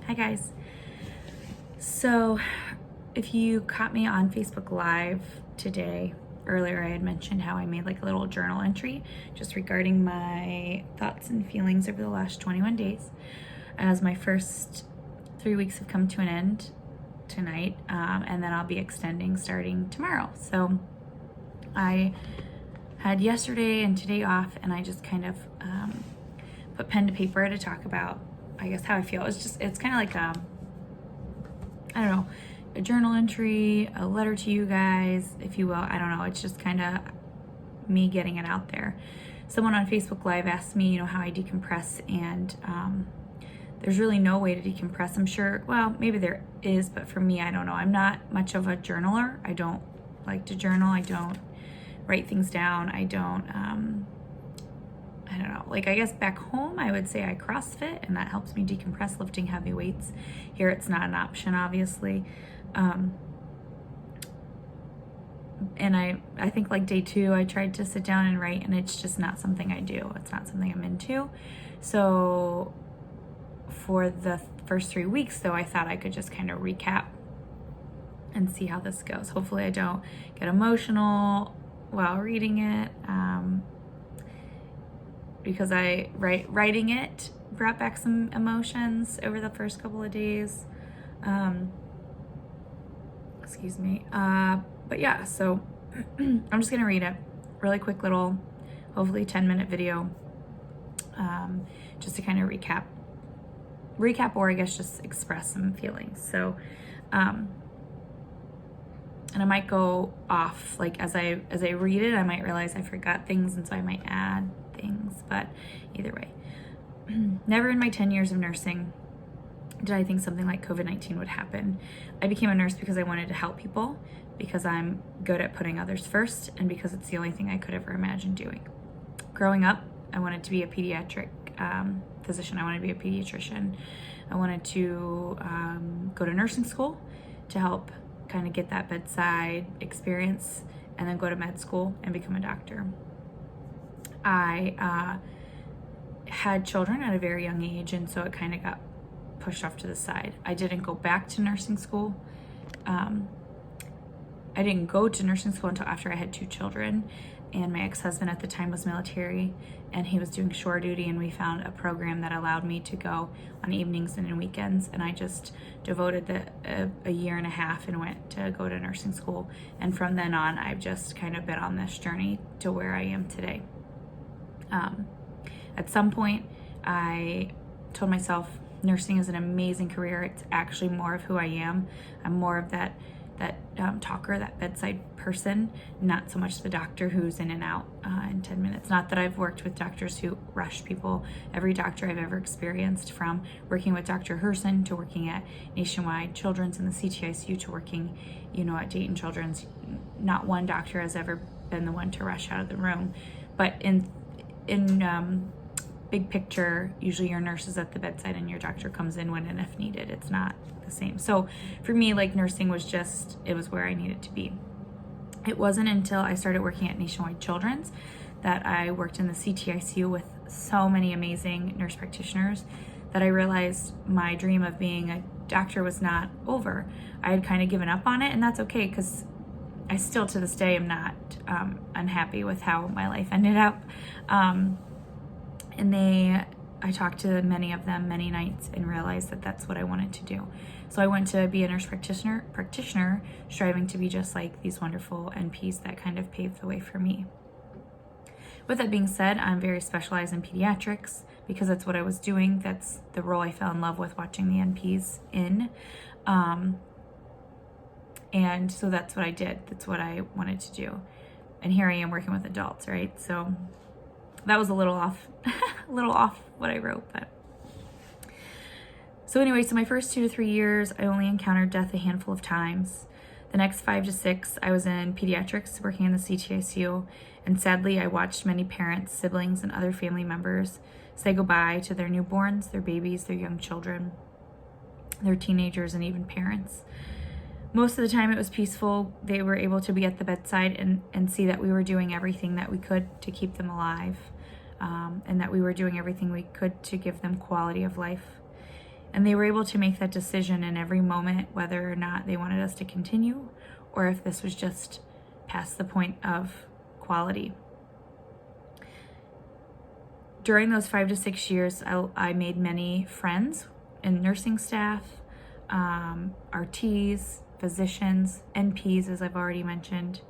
Hi guys. So if you caught me on Facebook Live today, earlier I had mentioned how I made like a little journal entry just regarding my thoughts and feelings over the last 21 days, as my first 3 weeks have come to an end tonight, and then I'll be extending starting tomorrow. So I had yesterday and today off, and I just kind of put pen to paper to talk about, I guess, how I feel. It's kind of like I don't know, a journal entry, a letter to you guys, if you will. I don't know. It's just kind of me getting it out there. Someone on Facebook Live asked me, how I decompress, and there's really no way to decompress. I'm sure, well, maybe there is, but for me, I don't know. I'm not much of a journaler. I don't like to journal. I don't write things down. I don't know, like, I guess back home I would say I CrossFit, and that helps me decompress, lifting heavy weights. Here it's not an option, obviously. And I think like day 2 I tried to sit down and write, and it's just not something I do. It's not something I'm into. So for the first 3 weeks though, I thought I could just kind of recap and see how this goes. Hopefully I don't get emotional while reading it, because writing it brought back some emotions over the first couple of days. Excuse me. But yeah, so I'm just gonna read it. Really quick little, hopefully 10-minute video, just to kind of recap, or I guess just express some feelings. So, and I might go off, like as I read it, I might realize I forgot things, and so I might add things, but either way. Never in my 10 years of nursing did I think something like COVID-19 would happen. I became a nurse because I wanted to help people, because I'm good at putting others first, and because it's the only thing I could ever imagine doing. Growing up, I wanted to be a pediatric physician. I wanted to be a pediatrician. I wanted to go to nursing school to help kind of get that bedside experience, and then go to med school and become a doctor. I had children at a very young age, and so it kind of got pushed off to the side. I didn't go back to nursing school. I didn't go to nursing school until after I had 2 children, and my ex-husband at the time was military, and he was doing shore duty, and we found a program that allowed me to go on evenings and in weekends, and I just devoted a year and a half and went to go to nursing school. And from then on, I've just kind of been on this journey to where I am today. At some point, I told myself nursing is an amazing career. It's actually more of who I am. I'm more of that talker, that bedside person, not so much the doctor who's in and out in 10 minutes. Not that I've worked with doctors who rush people. Every doctor I've ever experienced, from working with Dr. Herson to working at Nationwide Children's in the CTICU to working, at Dayton Children's, not one doctor has ever been the one to rush out of the room. But in big picture, usually your nurse is at the bedside and your doctor comes in when and if needed. It's not the same. So for me, like, nursing was it was where I needed to be. It wasn't until I started working at Nationwide Children's that I worked in the CTICU with so many amazing nurse practitioners that I realized my dream of being a doctor was not over. I had kind of given up on it, and that's okay, because I still to this day am not unhappy with how my life ended up. I talked to many of them many nights and realized that that's what I wanted to do. So I went to be a nurse practitioner, striving to be just like these wonderful NPs that kind of paved the way for me. With that being said, I'm very specialized in pediatrics because that's what I was doing. That's the role I fell in love with watching the NPs in. And so that's what I did. That's what I wanted to do. And here I am working with adults, right? So that was a little off what I wrote, but. So anyway, so my first 2 to 3 years, I only encountered death a handful of times. The next 5 to 6, I was in pediatrics working in the CTICU, and sadly, I watched many parents, siblings, and other family members say goodbye to their newborns, their babies, their young children, their teenagers, and even parents. Most of the time it was peaceful. They were able to be at the bedside and see that we were doing everything that we could to keep them alive, and that we were doing everything we could to give them quality of life. And they were able to make that decision in every moment, whether or not they wanted us to continue or if this was just past the point of quality. During those 5 to 6 years, I made many friends in nursing staff, RTs, physicians, NPs, as I've already mentioned.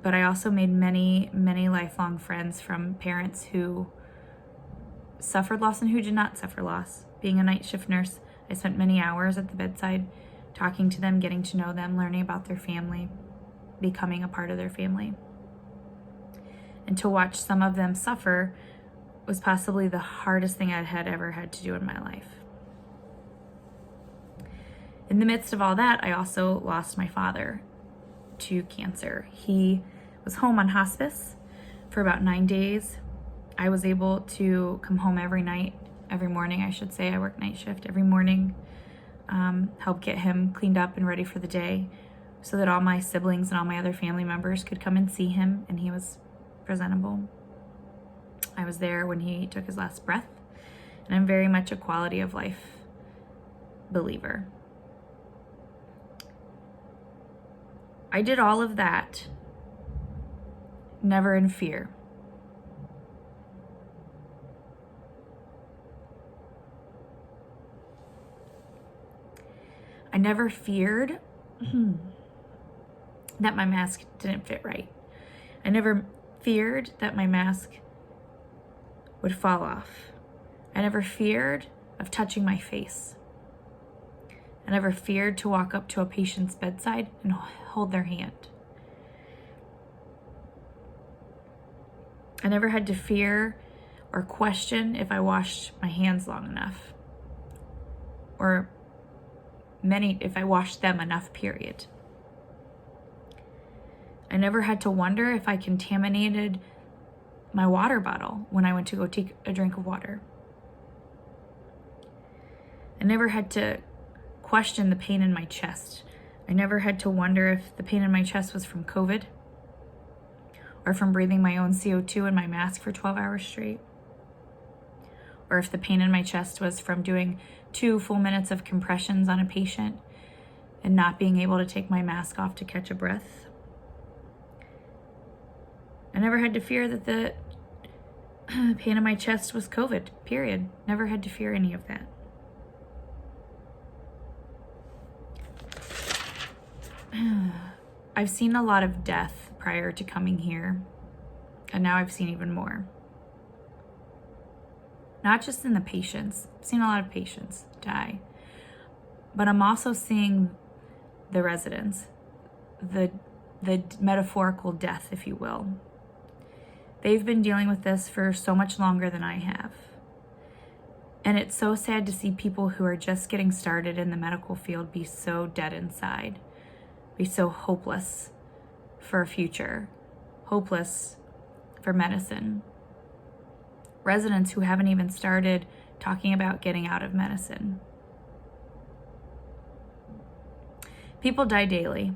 But I also made many, many lifelong friends from parents who suffered loss and who did not suffer loss. Being a night shift nurse, I spent many hours at the bedside talking to them, getting to know them, learning about their family, becoming a part of their family. And to watch some of them suffer was possibly the hardest thing I had ever had to do in my life. In the midst of all that, I also lost my father to cancer. He was home on hospice for about 9 days. I was able to come home every morning, I should say. I work night shift every morning, help get him cleaned up and ready for the day so that all my siblings and all my other family members could come and see him, and he was presentable. I was there when he took his last breath, and I'm very much a quality of life believer. I did all of that, never in fear. I never feared that my mask didn't fit right. I never feared that my mask would fall off. I never feared of touching my face. I never feared to walk up to a patient's bedside and hold their hand. I never had to fear or question if I washed my hands long enough, or if I washed them enough, period. I never had to wonder if I contaminated my water bottle when I went to go take a drink of water. I never had to question the pain in my chest. I never had to wonder if the pain in my chest was from COVID or from breathing my own CO2 in my mask for 12 hours straight, or if the pain in my chest was from doing 2 full minutes of compressions on a patient and not being able to take my mask off to catch a breath. I never had to fear that the pain in my chest was COVID, period. Never had to fear any of that. I've seen a lot of death prior to coming here, and now I've seen even more. Not just in the patients. I've seen a lot of patients die, but I'm also seeing the residents, the metaphorical death, if you will. They've been dealing with this for so much longer than I have. And it's so sad to see people who are just getting started in the medical field be so dead inside, be so hopeless for a future, hopeless for medicine. Residents who haven't even started talking about getting out of medicine. People die daily,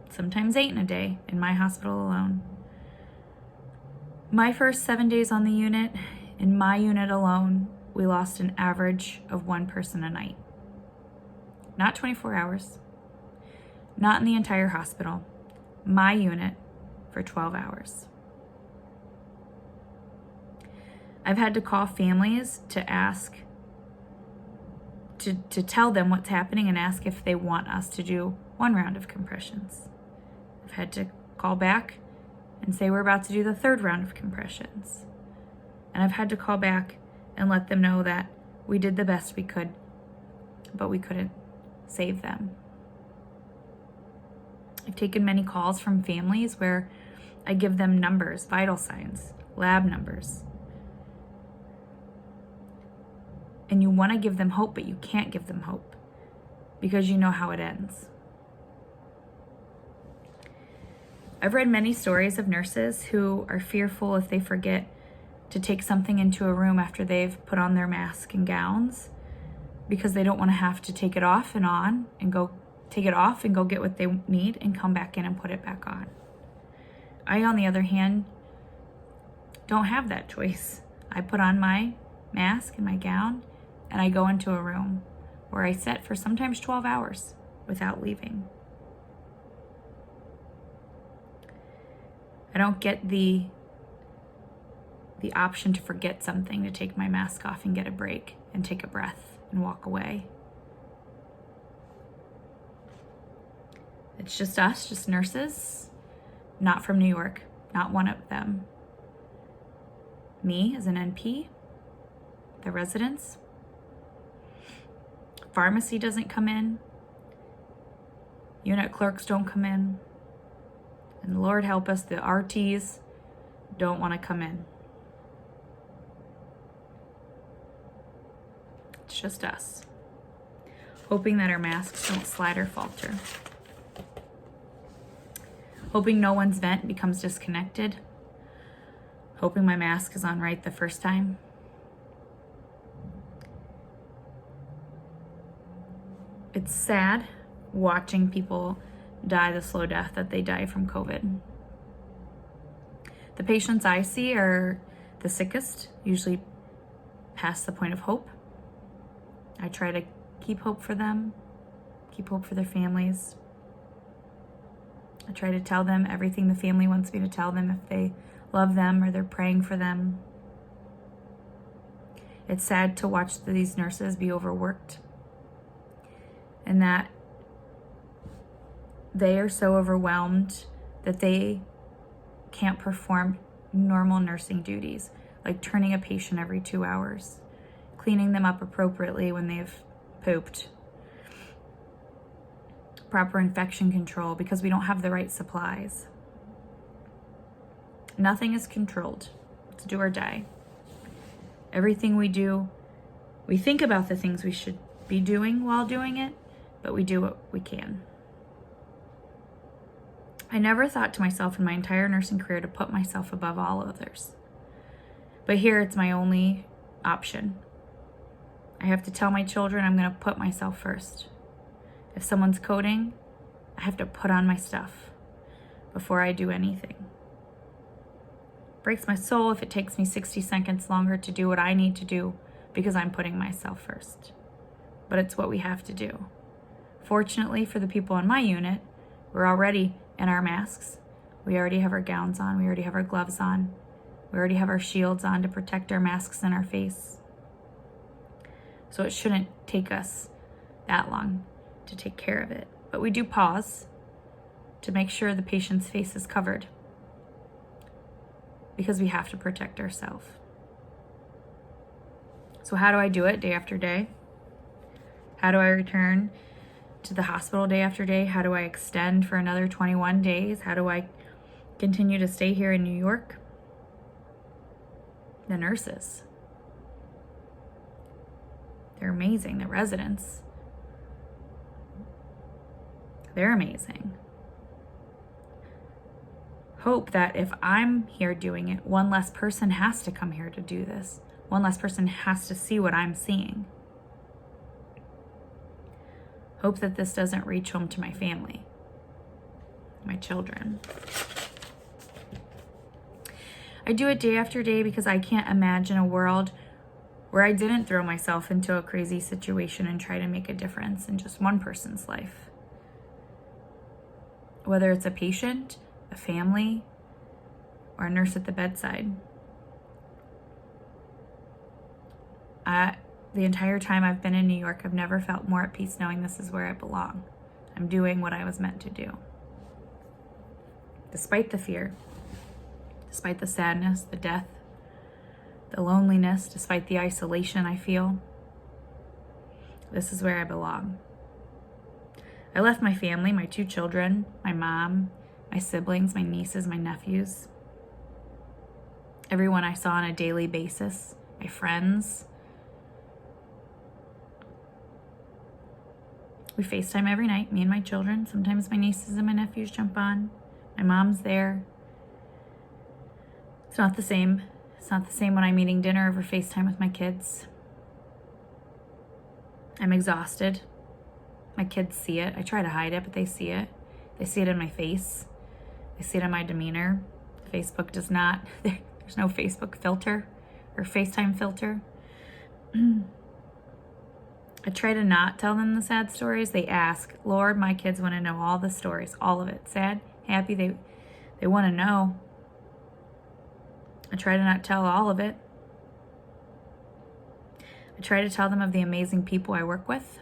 sometimes 8 in a day, in my hospital alone. My first 7 days on the unit, in my unit alone, we lost an average of 1 person a night. Not 24 hours, not in the entire hospital, my unit for 12 hours. I've had to call families to ask, to tell them what's happening and ask if they want us to do 1 round of compressions. I've had to call back and say we're about to do the 3rd round of compressions. And I've had to call back and let them know that we did the best we could, but we couldn't save them. I've taken many calls from families where I give them numbers, vital signs, lab numbers. And you want to give them hope, but you can't give them hope because you know how it ends. I've read many stories of nurses who are fearful if they forget to take something into a room after they've put on their mask and gowns because they don't want to have to take it off and on and go take it off and go get what they need and come back in and put it back on. I, on the other hand, don't have that choice. I put on my mask and my gown and I go into a room where I sit for sometimes 12 hours without leaving. I don't get the option to forget something, to take my mask off and get a break and take a breath and walk away. It's just us, just nurses, not from New York, not one of them. Me as an NP, the residents. Pharmacy doesn't come in. Unit clerks don't come in. And Lord help us, the RTs don't want to come in. It's just us, hoping that our masks don't slide or falter. Hoping no one's vent becomes disconnected. Hoping my mask is on right the first time. It's sad watching people die the slow death that they die from COVID. The patients I see are the sickest, usually past the point of hope. I try to keep hope for them, keep hope for their families. I try to tell them everything the family wants me to tell them if they love them or they're praying for them. It's sad to watch these nurses be overworked and that they are so overwhelmed that they can't perform normal nursing duties, like turning a patient every 2 hours, cleaning them up appropriately when they've pooped, proper infection control because we don't have the right supplies. Nothing is controlled. It's do or die. Everything we do, we think about the things we should be doing while doing it, but we do what we can. I never thought to myself in my entire nursing career to put myself above all others. But here it's my only option. I have to tell my children I'm going to put myself first. If someone's coding, I have to put on my stuff before I do anything. Breaks my soul if it takes me 60 seconds longer to do what I need to do because I'm putting myself first. But it's what we have to do. Fortunately for the people in my unit, we're already in our masks. We already have our gowns on. We already have our gloves on. We already have our shields on to protect our masks and our face. So it shouldn't take us that long to take care of it. But we do pause to make sure the patient's face is covered because we have to protect ourselves. So how do I do it day after day? How do I return to the hospital day after day? How do I extend for another 21 days? How do I continue to stay here in New York? The nurses. They're amazing. The residents. They're amazing. Hope that if I'm here doing it, one less person has to come here to do this. One less person has to see what I'm seeing. Hope that this doesn't reach home to my family, my children. I do it day after day because I can't imagine a world where I didn't throw myself into a crazy situation and try to make a difference in just one person's life. Whether it's a patient, a family, or a nurse at the bedside. The entire time I've been in New York, I've never felt more at peace knowing this is where I belong. I'm doing what I was meant to do. Despite the fear, despite the sadness, the death, the loneliness, despite the isolation I feel, this is where I belong. I left my family, my 2 children, my mom, my siblings, my nieces, my nephews, everyone I saw on a daily basis, my friends. We FaceTime every night, me and my children. Sometimes my nieces and my nephews jump on. My mom's there. It's not the same. It's not the same when I'm eating dinner over FaceTime with my kids. I'm exhausted. My kids see it. I try to hide it, but they see it. They see it in my face. They see it in my demeanor. Facebook does not. There's no Facebook filter or FaceTime filter. I try to not tell them the sad stories. They ask. Lord, my kids want to know all the stories, all of it. Sad, happy, they want to know. I try to not tell all of it. I try to tell them of the amazing people I work with.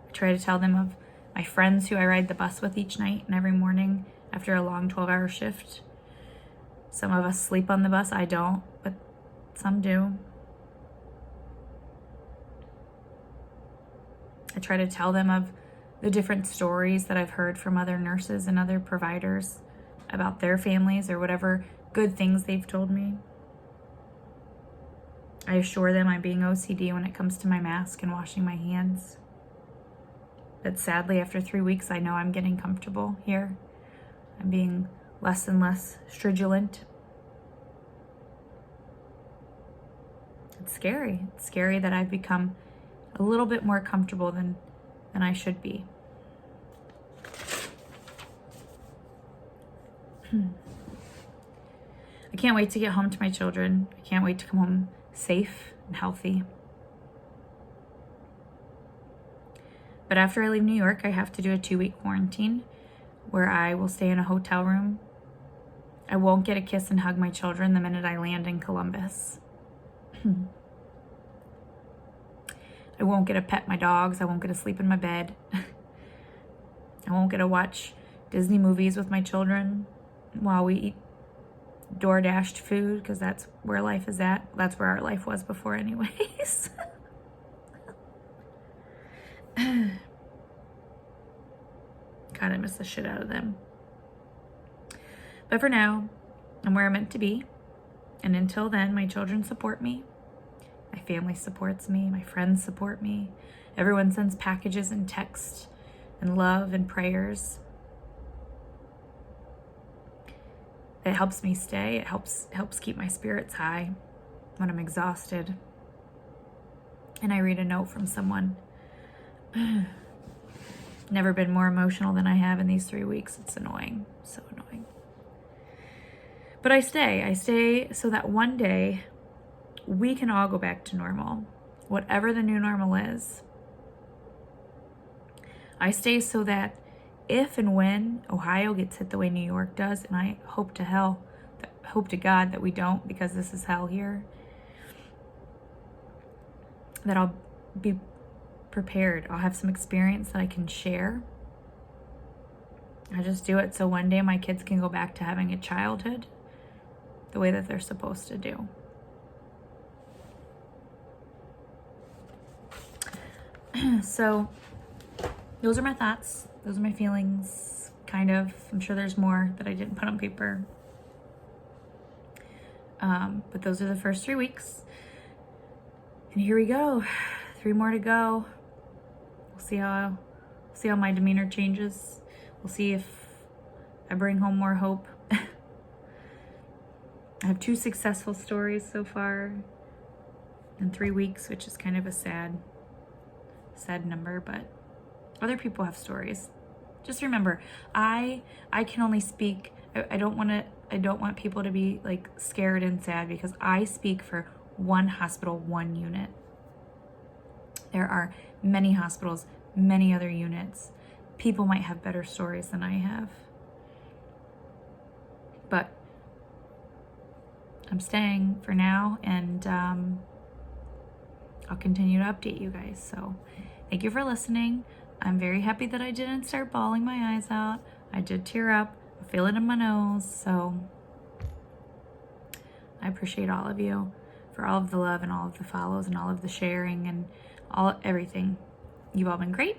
I try to tell them of my friends who I ride the bus with each night and every morning after a long 12-hour shift. Some of us sleep on the bus. I don't, but some do. I try to tell them of the different stories that I've heard from other nurses and other providers about their families or whatever good things they've told me. I assure them I'm being OCD when it comes to my mask and washing my hands. But sadly, after 3 weeks, I know I'm getting comfortable here. I'm being less and less stridulent. It's scary. It's scary that I've become a little bit more comfortable than I should be. I can't wait to get home to my children. I can't wait to come home safe and healthy. But after I leave New York, I have to do a 2-week quarantine where I will stay in a hotel room. I won't get a kiss and hug my children the minute I land in Columbus. I won't get to pet my dogs. I won't get to sleep in my bed. I won't get to watch Disney movies with my children while we eat DoorDashed food, because that's where life is at. That's where our life was before anyways. God, I miss the shit out of them. But for now, I'm where I'm meant to be. And until then, my children support me. My family supports me. My friends support me. Everyone sends packages and texts and love and prayers. It helps me stay. It helps keep my spirits high when I'm exhausted. And I read a note from someone. Never been more emotional than I have in these 3 weeks. It's annoying. So annoying. But I stay. I stay so that one day we can all go back to normal. Whatever the new normal is. I stay so that if and when Ohio gets hit the way New York does, and I hope to God that we don't, because this is hell here, that I'll be prepared. I'll have some experience that I can share. I just do it so one day my kids can go back to having a childhood the way that they're supposed to do. So those are my thoughts. Those are my feelings, kind of. I'm sure there's more that I didn't put on paper. But those are the first 3 weeks. And here we go. 3 more to go. We'll see how my demeanor changes. We'll see if I bring home more hope. I have 2 successful stories so far in 3 weeks, which is kind of a sad number, but other people have stories. Just remember, I can only speak. I don't want people to be like scared and sad, because I speak for one hospital, one unit. There are many hospitals, many other units. People might have better stories than I have. But I'm staying for now, and I'll continue to update you guys. So thank you for listening. I'm very happy that I didn't start bawling my eyes out. I did tear up. I feel it in my nose. So I appreciate all of you for all of the love and all of the follows and all of the sharing and everything. You've all been great.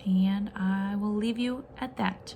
And I will leave you at that.